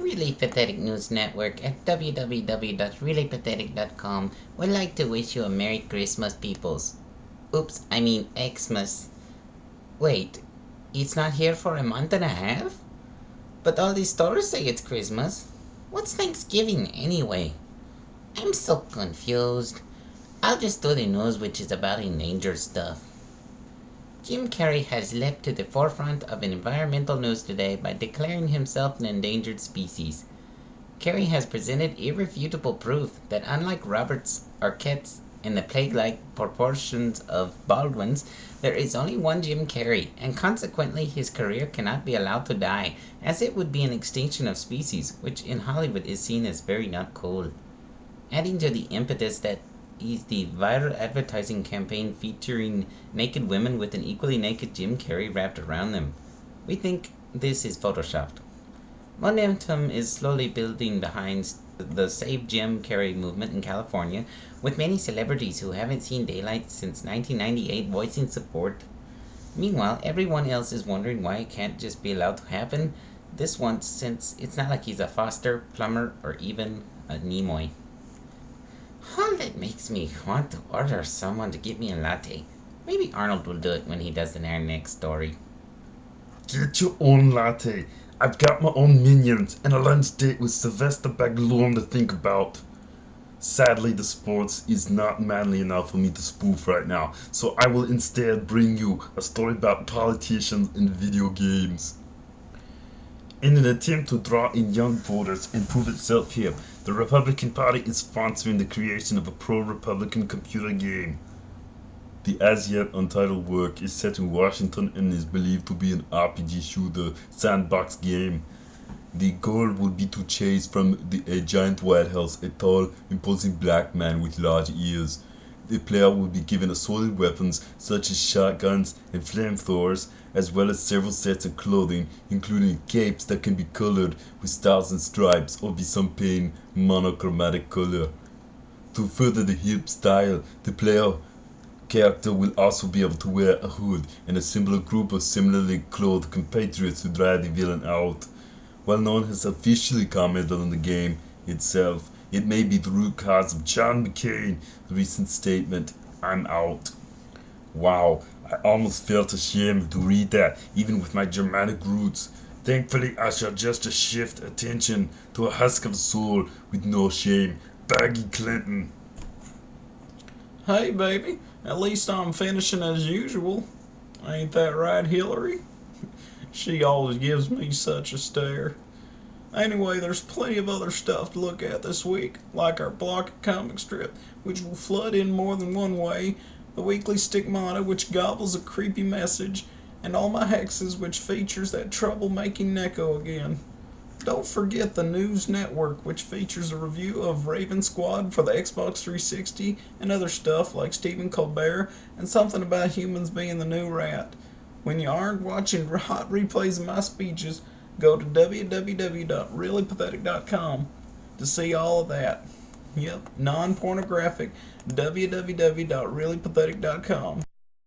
Really Pathetic News Network at www.reallypathetic.com would like to wish you a Merry Christmas, peoples. Oops, I mean Xmas. Wait, it's not here for a month and a half? But all these stores say it's Christmas. What's Thanksgiving anyway? I'm so confused. I'll just do the news, which is about endangered stuff. Jim Carrey has leapt to the forefront of environmental news today by declaring himself an endangered species. Carrey has presented irrefutable proof that unlike Robert's, Arquette's, and the plague-like proportions of Baldwin's, there is only one Jim Carrey, and consequently his career cannot be allowed to die, as it would be an extinction of species, which in Hollywood is seen as very not cool. Adding to the impetus that is the viral advertising campaign featuring naked women with an equally naked Jim Carrey wrapped around them. We think this is photoshopped. Momentum is slowly building behind the Save Jim Carrey movement in California, with many celebrities who haven't seen daylight since 1998 voicing support. Meanwhile, everyone else is wondering why it can't just be allowed to happen this once, since it's not like he's a Foster, Plumber, or even a Nimoy. All that makes me want to order someone to get me a latte. Maybe Arnold will do it when he does the next story. Get your own latte. I've got my own minions and a lunch date with Sylvester Stallone to think about. Sadly, the sports is not manly enough for me to spoof right now, so I will instead bring you a story about politicians in video games. In an attempt to draw in young voters and prove itself here, the Republican Party is sponsoring the creation of a pro-Republican computer game. The as-yet untitled work is set in Washington and is believed to be an RPG shooter sandbox game. The goal will be to chase from a giant White House a tall, imposing black man with large ears. The player will be given assorted weapons such as shotguns and flamethrowers, as well as several sets of clothing, including capes that can be colored with stars and stripes or be some plain monochromatic color. To further the hip style, the player character will also be able to wear a hood and assemble a group of similarly clothed compatriots to drive the villain out. While no one has officially commented on the game itself, it may be the root cause of John McCain's recent statement, "I'm out." Wow, I almost felt ashamed to read that, even with my Germanic roots. Thankfully, I shall just shift attention to a husk of soul with no shame, Baggy Clinton. Hey, baby, at least I'm finishing as usual. Ain't that right, Hillary? She always gives me such a stare. Anyway, there's plenty of other stuff to look at this week, like our block comic strip, which will flood in more than one way, the weekly stigmata, which gobbles a creepy message, and all my hexes, which features that troublemaking Neko again. Don't forget the News Network, which features a review of Raven Squad for the Xbox 360 and other stuff like Stephen Colbert and something about humans being the new rat. When you aren't watching hot replays of my speeches, go to www.reallypathetic.com to see all of that. Yep, non-pornographic, www.reallypathetic.com.